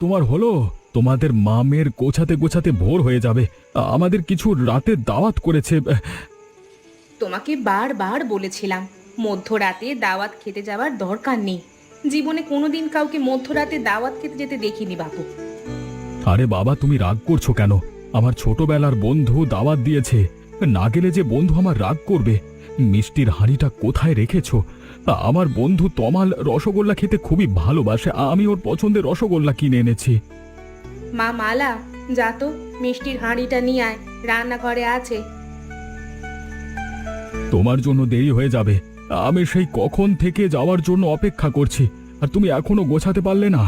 তোমার হলো? তোমাদের মামের গোছাতে গোছাতে ভোর হয়ে যাবে। আমাদের কিছু রাতে দাওয়াত করেছে। তোমাকে বারবার বলেছিলাম মধ্যরাতে দাওয়াত খেতে যাওয়ার দরকার নেই। জীবনে কোনোদিন কাউকে মধ্যরাতে দাওয়াত খেতে যেতে দেখিনি বাপু। আরে বাবা, তুমি রাগ করছো কেন? আমার ছোটবেলার বন্ধু দাওয়াত দিয়েছে, না গেলে যে বন্ধু আমার রাগ করবে। মিষ্টির হাঁড়িটা কোথায় রেখেছো? আমার বন্ধু তমাল রসগোল্লা খেতে খুবই ভালোবাসে, আমি ওর পছন্দের রসগোল্লা কিনে এনেছি। মা মালা, যা তো মিষ্টির হাঁড়িটা নিয়ে আয়, রান্নাঘরে আছে। তোমার জন্য দেরি হয়ে যাবে। আমি সেই কখন থেকে যাওয়ার জন্য অপেক্ষা করছি, আর তুমি এখনো গোছাতে পারলে না।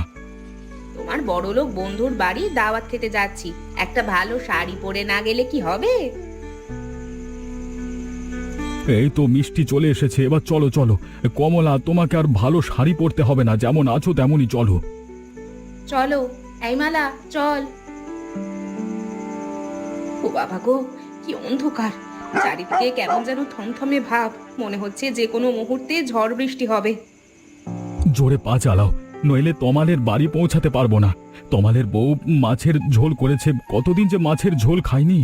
তোমার বড়লোক বন্ধুর বাড়ি দাওয়াত খেতে যাচ্ছি, একটা ভালো শাড়ি পরে না গেলে কি হবে? এই তো মিষ্টি চলে এসেছে, এবার চলো চলো। কমলা, তোমাকে আর ভালো শাড়ি পরতে হবে না, যেমন আছো তেমনই চলো। চলো। এই মালা, চল। ও বাবা গো, কি অন্ধকার! চারিদিকে কেমন যেন থমথমে ভাব, মনে হচ্ছে যে কোনো মুহূর্তে ঝড় বৃষ্টি হবে। জোরে পা চালাও, নইলে তমালের বাড়ি পৌঁছাতে পারবো না। তমালের বউ মাছের ঝোল করেছে, কতদিন যে মাছের ঝোল খাইনি।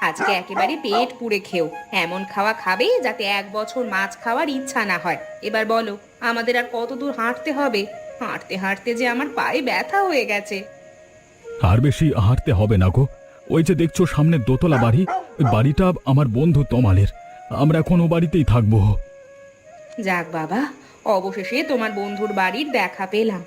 আজকে একেবারে পেট পুড়ে খেও, এমন খাওয়া খাবে যাতে 1 বছর মাছ খাওয়ার ইচ্ছা না হয়। এবার বলো, আমাদের আর কত দূর হাঁটতে হবে? হাঁটতে হাঁটতে যে আমার পায়ে ব্যথা হয়ে গেছে। আর বেশি হাঁটতে হবে না গো। ওই যে দেখছো সামনে দোতলা বাড়ি, ওই বাড়িটা আমার বন্ধু তমালের। আমরা এখন ও বাড়িতেই থাকবো। যাক বাবা, অবশেষে তোমার বন্ধুর বাড়ির দেখা পেলাম।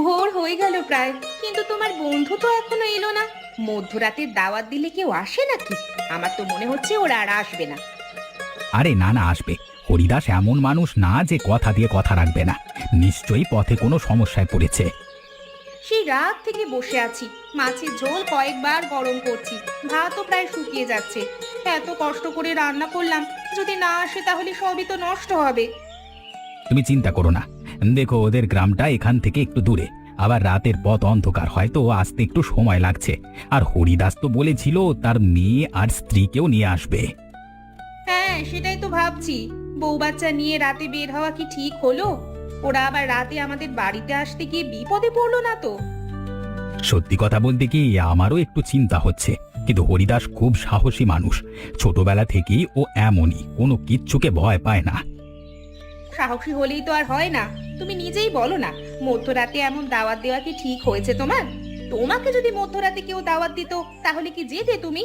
ভোর হয়ে গেল প্রায়, কিন্তু তোমার বন্ধু তো এখনো এলো না। মধ্যরাতে দাওয়াত দিলে কেউ আসে নাকি? আমার তো মনে হচ্ছে ওরা আর আসবে না। আরে না না, আসবে। হরিদাস এমন মানুষ না যে কথা দিয়ে কথা রাখবে না। নিশ্চয়ই পথে কোনো সমস্যায় পড়েছে। সেই রাত থেকে বসে আছি, মাছের ঝোল কয়েকবার গরম করছি, ভাতও প্রায় শুকিয়ে যাচ্ছে। এত কষ্ট করে রান্না করলাম, যদি না আসে তাহলে সবই তো নষ্ট হবে। তুমি চিন্তা করো না। দেখো, ওদের গ্রামটা এখান থেকে একটু দূরে, আবার রাতের পথ অন্ধকার, হয়তো আসতে একটু সময় লাগছে। আর হরিদাস তো বলেছিল তার মেয়ে আর স্ত্রীকেও নিয়ে আসবে। হ্যাঁ, সেটাই তো ভাবছি। বউ বাচ্চা নিয়ে রাতে বের হওয়া কি ঠিক হলো? ওরা আবার রাতে আমাদের বাড়িতে আসতে গিয়ে বিপদে পড়লো না তো? সত্যি কথা বলতে কি, আমারও একটু চিন্তা হচ্ছে। কিন্তু হরিদাস খুব সাহসী মানুষ, ছোটবেলা থেকেই ও এমনই, কোনো কিচ্ছুকে ভয় পায় না। সাহসী হলেই তো আর হয় না। তুমি নিজেই বলো না, মধ্যরাতে এমন দাওয়াত দেওয়া কি ঠিক হয়েছে তোমার? তোমাকে যদি মধ্যরাতে কেউ দাওয়াত দিত, তাহলে কি যেতে তুমি?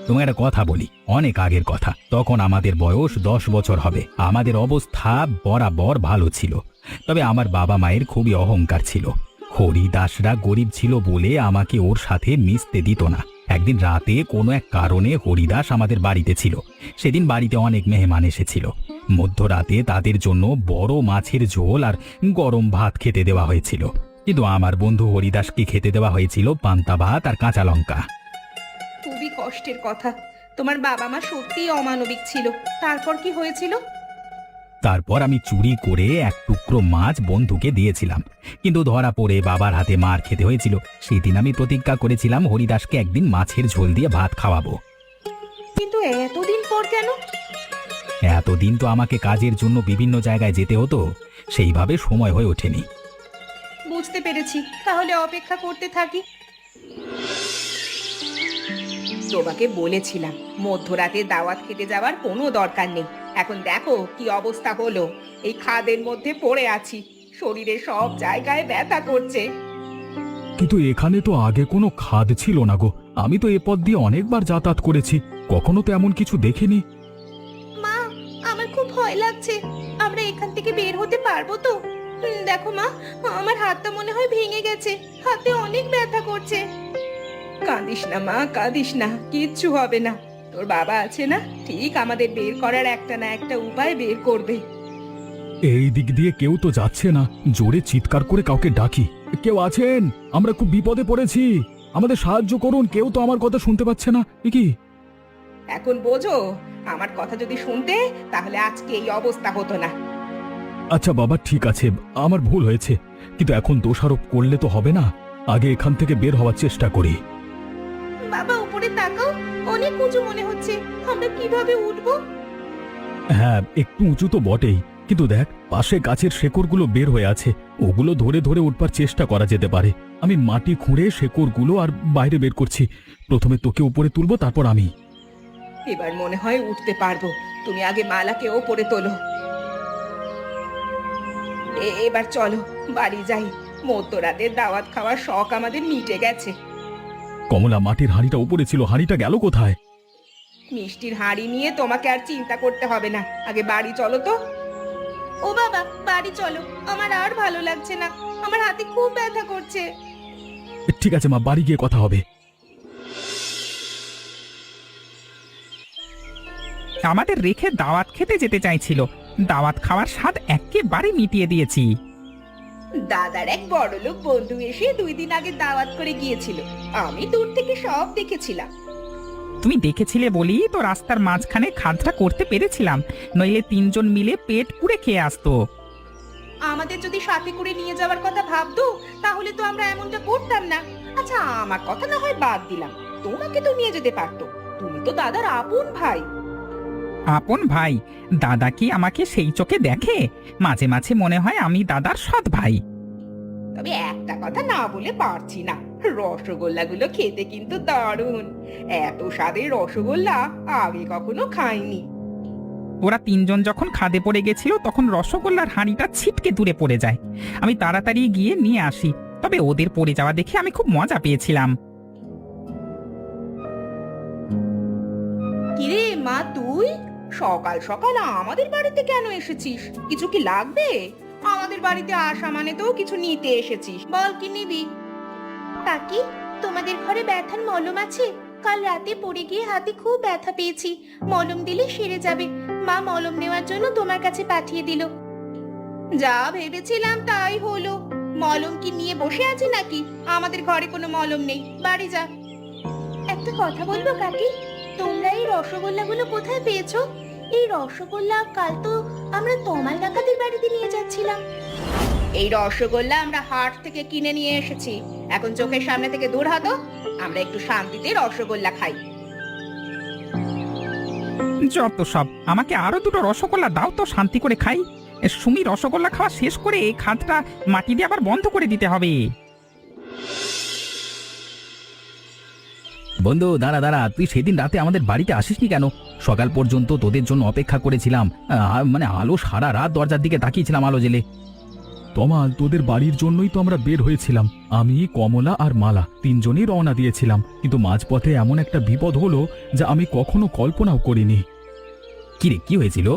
তোমার একটা কথা বলি, অনেক আগের কথা, তখন আমাদের বয়স 10 বছর হবে। আমাদের অবস্থা বরাবর ভালো ছিল, তবে আমার বাবা মায়ের খুবই অহংকার ছিল। হরিদাসরা গরিব ছিল বলে আমাকে ওর সাথে মিশতে দিত না। একদিন রাতে কোনো এক কারণে হরিদাস আমাদের বাড়িতে ছিল। সেদিন বাড়িতে অনেক মেহমান এসেছিল। মধ্যরাতে তাদের জন্য বড় মাছের ঝোল আর গরম ভাত খেতে দেওয়া হয়েছিল, কিন্তু আমার বন্ধু হরিদাসকে খেতে দেওয়া হয়েছিল পান্তা ভাত আর কাঁচা লঙ্কা। খুবই কষ্টের কথা। তোমার বাবা মা সত্যিই অমানবিক ছিল। তারপর কি হয়েছিল? তারপর আমি চুরি করে এক টুকরো মাছ বন্ধুকে দিয়েছিলাম, কিন্তু ধরা পড়ে বাবার হাতে মার খেতে হয়েছিল। সেদিন আমি প্রতিজ্ঞা করেছিলাম হরিদাসকে একদিন মাছের ঝোল দিয়ে ভাত খাওয়াবো। কিন্তু এতদিন পর কেন? এতদিন তো আমাকে কাজের জন্য বিভিন্ন জায়গায় যেতে হতো, সেইভাবে সময় হয়ে ওঠেনি। বুঝতে পেরেছি, তাহলে অপেক্ষা করতে থাকি। তোমাকে বলেছিলাম মধ্যরাতে দাওয়াত খেতে যাওয়ার কোনো দরকার নেই। এখন দেখো কি অবস্থা হলো। এই খাদের মধ্যে পড়ে আছি, শরীরে সব জায়গায় ব্যথা করছে। কিন্তু এখানে তো আগে কোনো খাদ ছিল না গো। আমি তো এ পথ দিয়ে অনেকবার যাতায়াত করেছি, কখনো তো এমন কিছু দেখিনি। মা, আমার খুব ভয় লাগছে। আমরা এখান থেকে বের হতে পারবো তো? দেখো মা, আমার হাতটা মনে হয় ভেঙে গেছে, হাতে অনেক ব্যথা করছে। কাঁদিস না মা, কাঁদিস না, কিচ্ছু হবে না। তোর বাবা আছে না, ঠিক আমাদের বের করার একটা না একটা উপায় বের করবে। এই দিক দিয়ে কেউ তো যাচ্ছে না, জোরে চিৎকার করে কাউকে ডাকি। কেউ আছেন? আমরা খুব বিপদে পড়েছি, আমাদের সাহায্য করুন। কেউ তো আমার কথা শুনতে পাচ্ছে না। এ কি? এখন বোঝো, আমার কথা যদি শুনতে তাহলে আজকে এই অবস্থা হতো না। আচ্ছা বাবা, ঠিক আছে, আমার ভুল হয়েছে, কিন্তু এখন দোষারোপ করলে তো হবে না। আগে এখান থেকে বের হওয়ার চেষ্টা করি। বাবা উপরে তাকাও, অনেক উঁচু মনে হচ্ছে। আমরা কিভাবে উঠবো? হ্যাঁ, একটু উঁচু তো বটেই, কিন্তু দেখ পাশে গাছের শেকড়গুলো বের হয়ে আছে, ওগুলো ধরে ধরে উঠবার চেষ্টা করা যেতে পারে। আমি মাটি খুঁড়ে শেকড়গুলো আর বাইরে বের করছি। প্রথমে তোকে উপরে তুলবো, তারপর আমি। এবার মনে হয় উঠতে পারবো। তুমি আগে মালাকে ওপরে তোলো। এবার চলো বাড়ি যাই। মধ্যরাতের দাওয়াত খাওয়ার শখ আমাদের মিটে গেছে। কমলা, মাটির হাঁড়িটা উপরে ছিল, হাঁড়িটা গেল কোথায়? মিষ্টির হাঁড়ি নিয়ে তোমাকে আর চিন্তা করতে হবে না, আগে বাড়ি চলো তো। ও বাবা, বাড়ি চলো, আমার আর ভালো লাগছে না, আমার হাতে খুব ব্যথা করছে। ঠিক আছে মা, বাড়ি গিয়ে কথা হবে। আমাদের রেখে দাওয়াত খেতে যেতে চাইছিল, দাওয়াত খাওয়ার স্বাদ একেবারে মিটিয়ে দিয়েছি। দাদার এক বড়লোক বন্ধু এসে 2 দিন আগে দাওয়াত করে গিয়েছিল, আমি দূর থেকে সব দেখেছিলাম। তুমি দেখেছিলে বলি তো রাস্তার মাঝখানে খাদটা করতে পেরেছিলাম, নইলে 3 জন মিলে পেট পুড়ে খেয়ে আসতো। আমাদের যদি সাথে করে নিয়ে যাওয়ার কথা ভাবতো তাহলে তো আমরা এমনটা করতাম না। আচ্ছা, আমার কথা না হয় বাদ দিলাম, তোমাকে তো নিয়ে যেতে পারতো, তুমি তো দাদার আপন ভাই। আপন ভাই? দাদা কি আমাকে সেই চোখে দেখে? মাঝে মাঝে মনে হয় আমি দাদার সৎ ভাই। তবে একটা কথা না বলে পারছি না, রসগোল্লাগুলো খেতে কিন্তু দারুণ। এত স্বাদের রসগোল্লা আগে কখনো খাইনি। ওরা 3 জন যখন খাদে পড়ে গেছিল তখন রসগোল্লার হাঁড়িটা ছিটকে দূরে পড়ে যায়, আমি তাড়াতাড়ি গিয়ে নিয়ে আসি। তবে ওদের পড়ে যাওয়া দেখে আমি খুব মজা পেয়েছিলাম। কিরে মা, তুই সকাল সকাল আমাদের বাড়িতে কেন এসেছিস? কিছু কি লাগবে? আমাদের বাড়িতে আসা মানে তো কিছু নিতে এসেছিস, বল কি নিবি? কাকি, তোমাদের ঘরে ব্যথার মলম আছে? কাল রাতে পড়ে গিয়ে হাতে খুব ব্যথা পেয়েছি, মলম দিলে সেরে যাবে। মা মলম নেওয়ার জন্য তোমার কাছে পাঠিয়ে দিল। যা ভেবেছিলাম তাই হলো। মলম কি নিয়ে বসে আছি নাকি? আমাদের ঘরে কোনো মলম নেই, বাড়ি যা। একটা কথা বলবো কাকি, তোমরা এই রসগোল্লাগুলো কোথায় পেয়েছো? এই রসগোল্লা কাল তো আমরা তমাল ডাকাতের বাড়িতে নিয়ে যাচ্ছিলাম। এই রসগোল্লা আমরা হাট থেকে কিনে নিয়ে এসেছি, এখন চোখের সামনে থেকে দূর হতো, আমরা একটু শান্তিতে রসগোল্লা খাই। যত সব, আমাকে আরো 2টো রসগোল্লা দাও তো, শান্তি করে খাই। সুমি রসগোল্লা খাওয়া শেষ করে এই খাদটা মাটি দিয়ে আবার বন্ধ করে দিতে হবে। বন্ধু, দাঁড়া দাঁড়া, তুই সেদিন রাতে আমাদের বাড়িতে আসিসনি কেন? সকাল পর্যন্ত তোদের জন্য অপেক্ষা করেছিলাম, মানে আলো সারা রাত দরজার দিকে তাকিয়েছিলাম আলো জেলে। তমাল, তোদের বাড়ির জন্যই তো আমরা বের হয়েছিলাম। আমি, কমলা আর মালা 3 জনই রওনা দিয়েছিলাম, কিন্তু মাঝপথে এমন একটা বিপদ হলো যা আমি কখনো কল্পনাও করিনি। কিরে, কি হয়েছিল?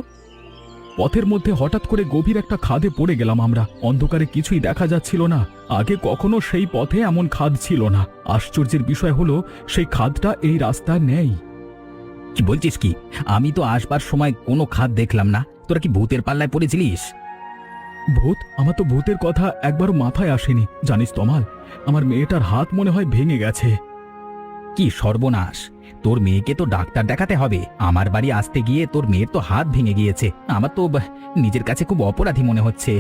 পথের মধ্যে হঠাৎ করে গভীর একটা খাদে পড়ে গেলাম আমরা। অন্ধকারে কিছুই দেখা যাচ্ছিল না, আগে কখনো সেই পথে এমন খাদ ছিল না। আশ্চর্যের বিষয় হলো সেই খাদটা এই রাস্তায় নেই। কি বলছিস কি? আমি তো আসবার সময় কোনো খাদ দেখলাম না। তোরা কি ভূতের পাল্লায় পড়েছিলিস? ভূত? আমার তো ভূতের কথা একবারও মাথায় আসেনি। জানিস তমাল, আমার মেয়েটার হাত মনে হয় ভেঙে গেছে। কি সর্বনাশ! তোর মেয়েকে তো ডাক্তার দেখাতে হবে। আমার বাড়ি আসতে গিয়ে তোর মেয়ের তো হাত ভেঙে গিয়েছে। আমার তো নিজের কাছে খুব অপরাধী মনে হচ্ছে।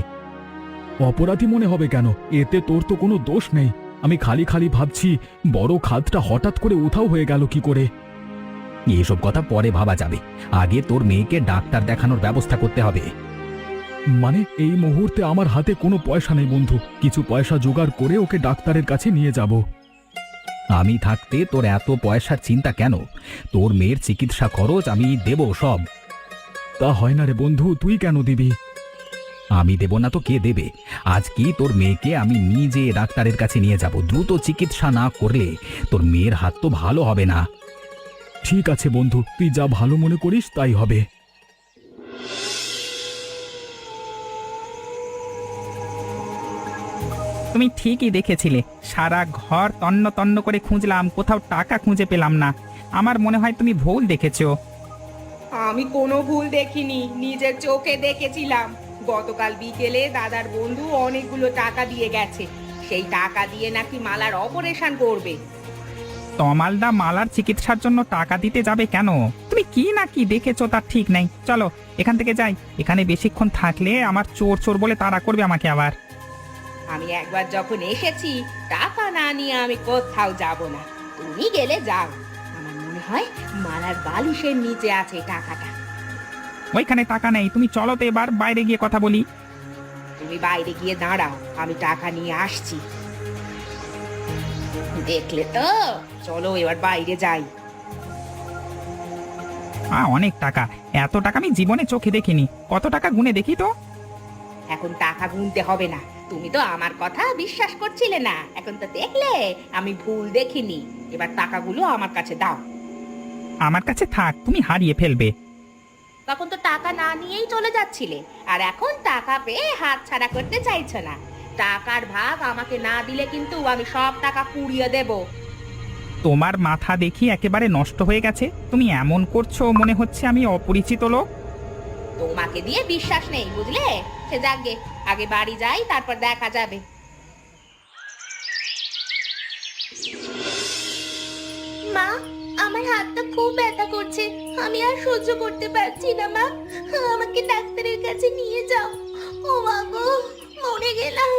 অপরাধী মনে হবে কেন? এতে তোর তো কোনো দোষ নেই। আমি খালি খালি ভাবছি বড় খাদটা হঠাৎ করে উধাও হয়ে গেল কি করে। এসব কথা পরে ভাবা যাবে, আগে তোর মেয়েকে ডাক্তার দেখানোর ব্যবস্থা করতে হবে। মানে এই মুহূর্তে আমার হাতে কোনো পয়সা নেই বন্ধু, কিছু পয়সা জোগাড় করে ওকে ডাক্তারের কাছে নিয়ে যাব। আমি থাকতে তোর এত পয়সার চিন্তা কেন? তোর মেয়ের চিকিৎসা খরচ আমি দেব সব। তা হয় না রে বন্ধু, তুই কেন দিবি? আমি দেব না তো কে দেবে? আজকে তোর মেয়েকে আমি নিজে ডাক্তারের কাছে নিয়ে যাব। দ্রুত চিকিৎসা না করলে তোর মেয়ের হাত তো ভালো হবে না। ঠিক আছে বন্ধু, তুই যা ভালো মনে করিস তাই হবে। তুমি ঠিকই দেখেছিলে, সারা ঘর তন্ন তন্ন করে খুঁজলাম, কোথাও টাকা খুঁজে পেলাম না। আমার মনে হয় তুমি ভুল দেখেছো। আমি কোনো ভুল দেখিনি, নিজের চোখে দেখেছিলাম। গতকাল বিকেলে দাদার বন্ধু অনেকগুলো টাকা দিয়ে গেছে, সেই টাকা দিয়ে নাকি মালার অপারেশন করবে। তমালদা মালার চিকিৎসার জন্য টাকা দিতে যাবে কেন? তুমি কি না কি দেখেছো তার ঠিক নেই। চলো এখান থেকে যাই, এখানে বেশিক্ষণ থাকলে আমার চোর চোর বলে তাড়া করবে আমাকে আবার। আমি একবার যখন এসেছি, টাকা না নিয়ে আমি কোথাও যাব না। তুমি গেলে যাও, আমার মনে হয় মালার বালিশের নিচে আছে টাকাটা। ওইখানে টাকা নেই, তুমি চলো তো এবার বাইরে গিয়ে কথা বলি। তুমি বাইরে গিয়ে দাঁড়াও, আমি টাকা নিয়ে আসছি। দেখলে তো, চলো এবার বাইরে যাই। অনেক টাকা, এত টাকা আমি জীবনে চোখে দেখিনি। কত টাকা গুনে দেখি তো। এখন টাকা গুনতে হবে না, তুমি তো আমার কথা বিশ্বাস করছিলে না, এখন তো দেখলে আমি ভুল দেখিনি। এবার টাকাগুলো আমার কাছে দাও। আমার কাছে থাক, তুমি হারিয়ে ফেলবে। তখন তো টাকা না নিয়েই চলে যাচ্ছিলে, আর এখন টাকা পেয়ে হাত ছাড়া করতে চাইছো না। টাকার ভাগ আমাকে না দিলে কিন্তু আমি সব টাকা পুড়িয়ে দেব। তোমার মাথা দেখি একেবারে নষ্ট হয়ে গেছে। তুমি এমন করছো মনে হচ্ছে আমি অপরিচিত লোক। তোমাকে দিয়ে বিশ্বাস নেই, বুঝলে? সে যাগে, আগে বাড়ি যাই, তারপর দেখা যাবে। মা, আমার হাতটা খুব ব্যথা করছে, আমি আর সহ্য করতে পারছি না। মা, আমাকে ডাক্তারের কাছে নিয়ে যাও। ও মা গো, মরে গেলাম।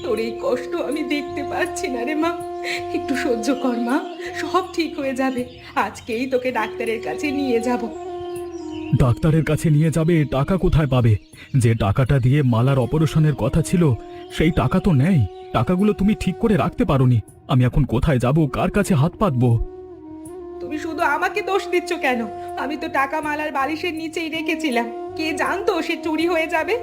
তোর এই কষ্ট আমি দেখতে পাচ্ছি না রে মা, একটু সহ্য কর মা, সব ঠিক হয়ে যাবে। আজকেই তোকে ডাক্তারের কাছে নিয়ে যাব। ডাক্তারের কাছে নিয়ে যাবে? টাকা কোথায় পাবে? যে টাকাটা দিয়ে মালার অপারেশনের কথা ছিল সেই টাকা তো নেই। টাকাগুলো তুমি ঠিক করে রাখতে পারোনি। আমি এখন কোথায় যাব, কার কাছে হাত পাতবো? তুমি শুধু আমাকে দোষ দিচ্ছ কেন? আমি তো টাকা মালার বালিশের নিচেই রেখেছিলাম, কে জানতো সে চুরি হয়ে যাবে।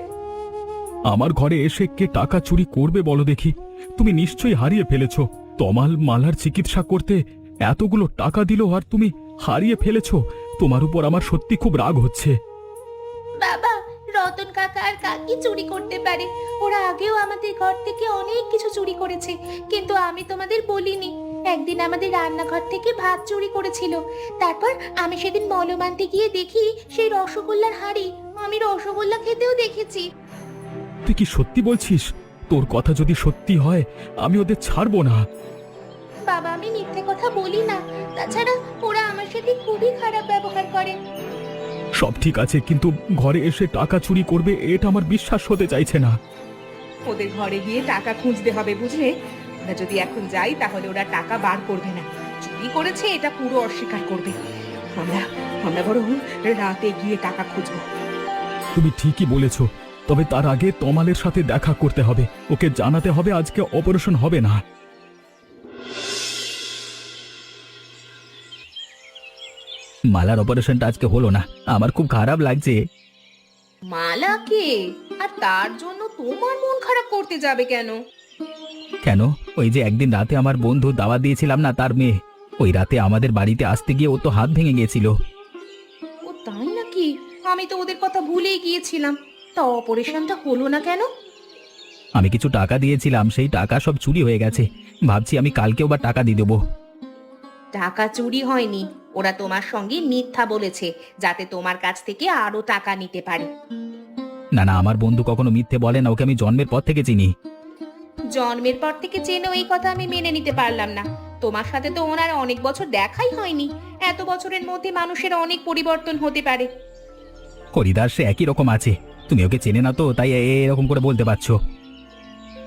আমার ঘরে এসে কে টাকা চুরি করবে বলো দেখি? তুমি নিশ্চয়ই হারিয়ে ফেলেছো। তমাল মালার চিকিৎসা করতে এতগুলো টাকা দিল আর তুমি হারিয়ে ফেলেছো। তোমার উপর আমার সত্যি খুব রাগ হচ্ছে। বাবা, রতন কাকা আর কাকি চুরি করতে পারে, ওরা আগেও আমাদের ঘর থেকে অনেক কিছু চুরি করেছে, কিন্তু আমি তোমাদের বলিনি। একদিন আমাদের রান্নাঘর থেকে ভাত চুরি করেছিল, তারপর আমি সেদিন মলম আনতে গিয়ে দেখি সেই রসগোল্লার হাঁড়ি। আমি রসগোল্লা খেতেও দেখেছি। তুই কি সত্যি বলছিস? তোর কথা যদি সত্যি হয় আমি ওদের ছাড়বো না। বাবা, আমি মিথ্যে কথা বলি না, তাছাড়া ওরা আমার সাথে খুবই খারাপ ব্যবহার করে। সব ঠিক আছে, কিন্তু ঘরে এসে টাকা চুরি করবে এটা আমার বিশ্বাস হতে চাইছে না। ওদের ঘরে গিয়ে টাকা খুঁজতে হবে, বুঝলে? আমরা যদি এখন যাই তাহলে ওরা টাকা বার করবে না, চুরি করেছে এটা পুরো অস্বীকার করবে। আমরা আমরা বরং রাতে গিয়ে টাকা খুঁজবো। তুমি ঠিকই বলেছো, তবে তার আগে তমালের সাথে দেখা করতে হবে। ওকে জানাতে হবে আজকে অপারেশন হবে না। মালার অপারেশনটা আজকে হলো না, আমার খুব খারাপ লাগছে। মালাকে? আর তার জন্য তোমার মন খারাপ করতে যাবে কেন? কেন? ওই যে একদিন রাতে আমার বন্ধু দাওয়াত দিয়েছিলাম না, তার মেয়ে, ওই রাতে আমাদের বাড়িতে আসতে গিয়ে ও তো হাত ভেঙে গিয়েছিল। ও তাই নাকি? আমি তো ওদের কথা ভুলেই গিয়েছিলাম। তা অপারেশনটা হলো না কেন? আমি কিছু টাকা দিয়েছিলাম, সেই টাকা সব চুরি হয়ে গেছে। ভাবছি আমি কালকেও বা টাকা দিয়ে দেবো। টাকা চুরি হয়নি, ওরা তোমার সঙ্গে মিথ্যা বলেছে যাতে তোমার কাছ থেকে আরো টাকা নিতে পারে। না না, আমার বন্ধু কখনো মিথ্যে বলে না, ওকে আমি জন্মের পর থেকে চিনি। জন্মের পর থেকে চেনো এই কথা আমি মেনে নিতে পারলাম না। তোমার সাথে তো ওনার অনেক বছর দেখাই হয়নি, এত বছরের মধ্যে মানুষের অনেক পরিবর্তন হতে পারে। হরিদাস সে একই রকম আছে, তুমি ওকে চেনে না তো তাই এরকম করে বলতে পারছো।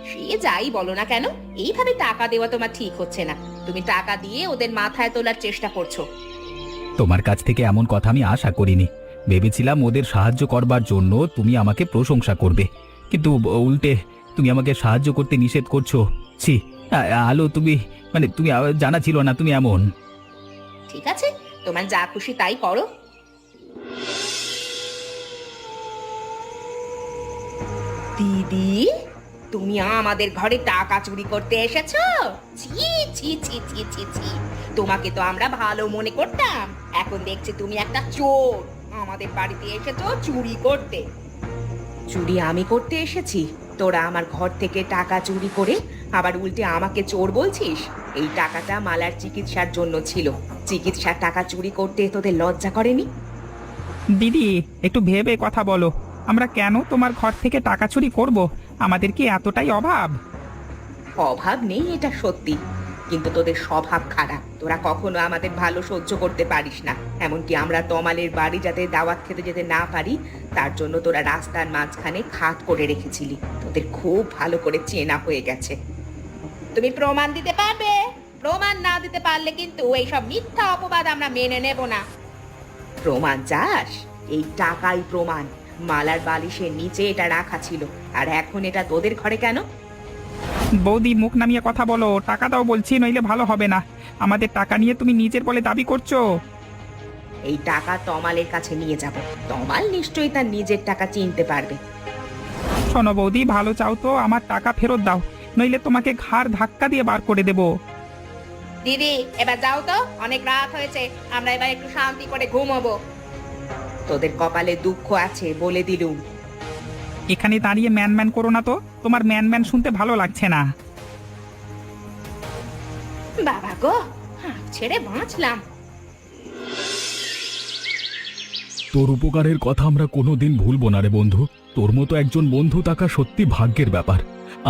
সে যাই বলো না কেন, এইভাবে টাকা দেওয়া তোমার ঠিক হচ্ছে না। তুমি টাকা দিয়ে ওদের মাথায় তোলার চেষ্টা করছো। তোমার কাছ থেকে এমন কথা আমি আশা করিনি। ভেবেছিলাম ওদের সাহায্য করবার জন্য তুমি আমাকে প্রশংসা করবে, কিন্তু উল্টে তুমি আমাকে সাহায্য করতে নিষেধ করছো। ছি, আলো, তুমি তুমি জানা ছিল না তুমি এমন। ঠিক আছে, তোমার যা খুশি তাই করো। দিদি, তুমি আমাদের ঘরে টাকা চুরি করতে এসেছো? ছি ছি ছি ছি ছি ছি, তোমাকে তো আমরা ভালো মনে করতাম, এখন দেখছি তুমি একটা চোর। আমাদের বাড়িতে এসেছো চুরি করতে। চুরি আমি করতে এসেছি? তোরা আমার ঘর থেকে টাকা চুরি করে আবার উল্টে আমাকে চোর বলছিস? এই টাকাটা মালার চিকিৎসার জন্য ছিল। চিকিৎসার টাকা চুরি করতে তোদের লজ্জা করেনি? দিদি, একটু ভেবে কথা বলো। আমরা কেন তোমার ঘর থেকে টাকা চুরি করব? আমাদের কি এতটাই অভাব? অভাব নেই এটা সত্যি, কিন্তু তোদের স্বভাব খারাপ। তোরা কখনো আমাদের ভালো সহ্য করতে পারিস না। এমনকি আমরা তমালের বাড়ি যাতে দাওয়াত খেতে যেতে না পারি তার জন্য তোরা রাস্তার মাঝখানে খাট করে রেখেছিলি। তোদের খুব ভালো করে চেনা হয়ে গেছে। তুমি প্রমাণ দিতে পারবে? প্রমাণ না দিতে পারলে কিন্তু এইসব মিথ্যা অপবাদ আমরা মেনে নেব না। প্রমাণ চাস? এই টাকাই প্রমাণ। মালার বালিশের নিচে এটা রাখা ছিল, আর এখন এটা তোদের ঘরে কেন? বৌদি মুখ নামিয়ে কথা বলো, টাকা দাও বলছি, নইলে ভালো হবে না। আমাদের টাকা নিয়ে তুমি নিজের বলে দাবি করছো। এই টাকা তমালের কাছে নিয়ে যাব, তমাল নিশ্চয়ই তার নিজের টাকা চিনতে পারবে। শোনো বৌদি, ভালো চাও তো আমার টাকা ফেরত দাও, নইলে তোমাকে ঘাড় ধাক্কা দিয়ে বার করে দেবো। দিদি এবার যাও তো, অনেক রাত হয়েছে, আমরা এবার একটু শান্তি করে ঘুমাবো। তোদের কপালে দুঃখ আছে বলে দিলুম। এখানে দাঁড়িয়ে ম্যান ম্যান করো না তো, তোমার ম্যান ম্যান শুনতে ভালো লাগছে না। বাবা গো, হাঁপ ছেড়ে বাঁচলাম। তোর উপকারের কথা আমরা কোনোদিন ভুলবো না রে বন্ধু। তোর মতো একজন বন্ধু থাকা সত্যি ভাগ্যের ব্যাপার।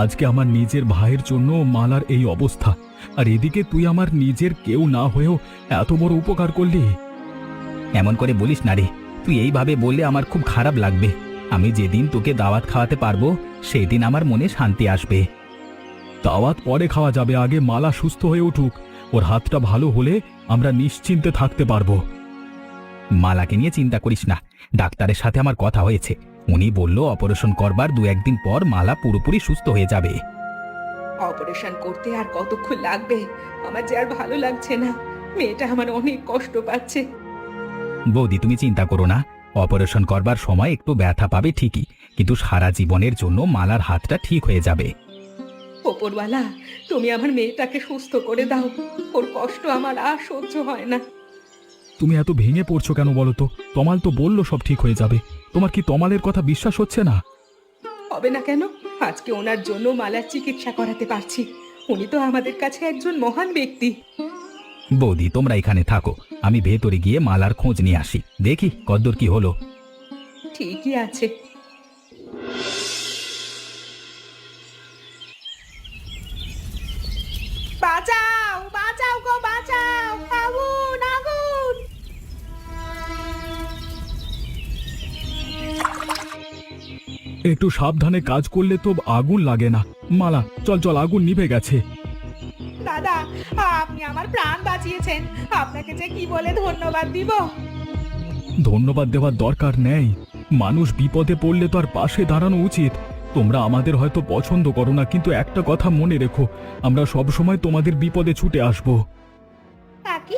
আজকে আমার নিজের ভাইয়ের জন্য মালার এই অবস্থা, আর এদিকে তুই আমার নিজের কেউ না হয়েও এত বড় উপকার করলি। এমন করে বলিস না রে, তুই এইভাবে বললে আমার খুব খারাপ লাগবে। আমি যেদিন তোকে দাওয়াত খাওয়াতে পারবো সেই দিন আমার মনে শান্তি আসবে। দাওয়াত পরে খাওয়া যাবে, আগে মালা সুস্থ হয়ে উঠুক। ওর হাতটা ভালো হলে আমরা নিশ্চিন্তে থাকতে পারবো। মালাকে নিয়ে চিন্তা করিস না, ডাক্তারের সাথে আমার কথা হয়েছে। উনি বলল অপারেশন করবার 2-1 দিন পর মালা পুরোপুরি সুস্থ হয়ে যাবে। অপারেশন করতে আর কতক্ষণ লাগবে? আমার যে আর ভালো লাগছে না, মেয়েটা আমার অনেক কষ্ট পাচ্ছে। বৌদি তুমি চিন্তা করো না, অপারেশন করবার সময় একটু ব্যথা পাবে ঠিকই, কিন্তু সারা জীবনের জন্য মালার হাতটা ঠিক হয়ে যাবে। ওপরওয়ালা, তুমি আমার মেয়েটাকে সুস্থ করে দাও, ওর কষ্ট আমার আর সহ্য হয় না। তুমি এত ভেঙে পড়ছো কেন বলো তো? তমাল তো বললো সব ঠিক হয়ে যাবে। তোমার কি তমালের কথা বিশ্বাস হচ্ছে না? হবে না কেন? আজকে ওনার জন্য মালার চিকিৎসা করাতে পারছি। উনি তো আমাদের কাছে একজন মহান ব্যক্তি। বৌদি তোমরা এখানে থাকো, আমি ভেতরে গিয়ে মালার খোঁজ নিয়ে আসি, দেখি কদ্দূর কি হলো। ঠিকই আছে। বাঁচাও বাঁচাও গো বাঁচাও, আগুন আগুন! একটু সাবধানে কাজ করলে তো আগুন লাগে না। মালা চল চল, আগুন নিভে গেছে। দাদা, আপনি আমার প্রাণ বাঁচিয়েছেন, আপনাকে যে কি বলে ধন্যবাদ দিব। ধন্যবাদ দেওয়ার দরকার নেই। মানুষ বিপদে পড়লে তো আর পাশে দাঁড়ানো উচিত। তোমরা আমাদের হয়তো পছন্দ করো না, কিন্তু একটা কথা মনে রেখো, আমরা সব সময় তোমাদের বিপদে ছুটে আসবো। কাকি,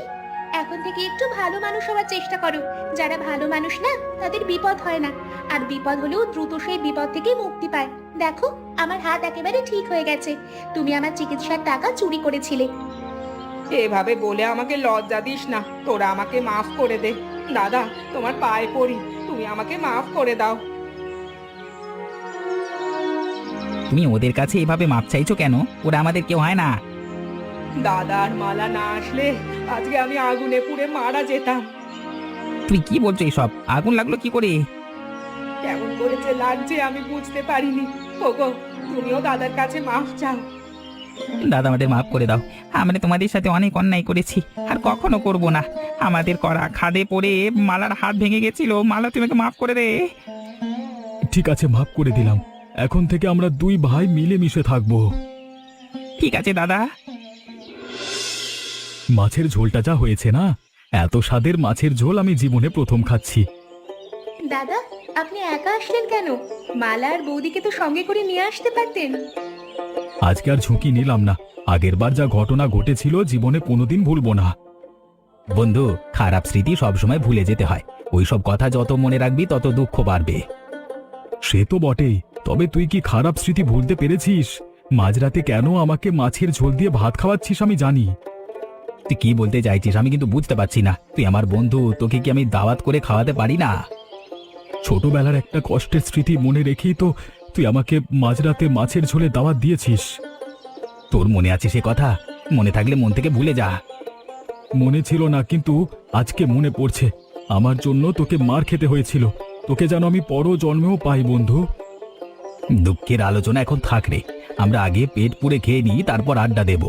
এখন থেকে একটু ভালো মানুষ হওয়ার চেষ্টা করো। যারা ভালো মানুষ না, তাদের বিপদ হয় না, আর বিপদ হলেও দ্রুত সেই বিপদ থেকে মুক্তি পায়। দেখো, আমার হাত একেবারে ঠিক হয়ে গেছে। তুমি আমার চিকিৎসার টাকা চুরি করেছিলে। এভাবে বলে আমাকে লজ্জা দিস না, তোরা আমাকে মাফ করে দে। দাদা, তোমার পায়ে পড়ি, তুমি আমাকে মাফ করে দাও। তুমি ওদের কাছে এভাবে মাপ চাইছো কেন? ওরা আমাদের কেউ হয় না। দাদা আর মালা না আসলে আজকে আমি আগুনে পুড়ে মারা যেতাম। তুমি কি বলছো এসব? আগুন লাগলো কি করে? কেমন করে যে লাগছে আমি বুঝতে পারিনি। ওগো, তুমিও দাদার কাছে মাফ চাও। দাদা আমাদের মাফ করে দাও, আমরা তোমাদের সাথে অনেক অন্যায় করেছি, আর কখনো করব না। আমাদের করা খাদে পড়ে মালার হাত ভেঙে গেছিল। মালা তুমি মাফ করে দে। ঠিক আছে, মাফ করে দিলাম। এখন থেকে আমরা 2 ভাই মিলেমিশে থাকবো। ঠিক আছে দাদা। মাছের ঝোলটা যা হয়েছে না, এত স্বাদের মাছের ঝোল আমি জীবনে প্রথম খাচ্ছি। দাদা, আপনি একা আসলেন কেন? মালা আর বৌদিকে তো সঙ্গে করে নিয়ে আসতে পারতেন। আজকে আর ঝুঁকি নিলাম না। আগেরবার যা ঘটনা ঘটেছিল জীবনে কোনোদিন ভুলবো না। বন্ধু, খারাপ স্মৃতি সবসময় ভুলে যেতে হয়। ওইসব কথা যত মনে রাখবি তত দুঃখ বাড়বে। সে তো বটেই, তবে তুই কি খারাপ স্মৃতি ভুলতে পেরেছিস? মাঝরাতে কেন আমাকে মাছের ঝোল দিয়ে ভাত খাওয়াচ্ছিস আমি জানি। তুই কি বলতে চাইছিস আমি কিন্তু বুঝতে পারছি না। তুই আমার বন্ধু, তোকে কি আমি দাওয়াত করে খাওয়াতে পারি না? ছোটবেলার একটা কষ্টের স্মৃতি মনে রেখেই তো তুই আমাকে মাঝরাতে মাছের ঝোলে দাওয়াত দিয়েছিস। তোর মনে আছে সে কথা? মনে থাকলে মন থেকে ভুলে যা। মনে ছিল না, কিন্তু আজকে মনে পড়ছে। আমার জন্য তোকে মার খেতে হয়েছিল, তোকে যেন আমি পর জন্মেও পাই বন্ধু। দুঃখের আলোচনা এখন থাক রে, আমরা আগে পেট পুড়ে খেয়ে নিই, তারপর আড্ডা দেব।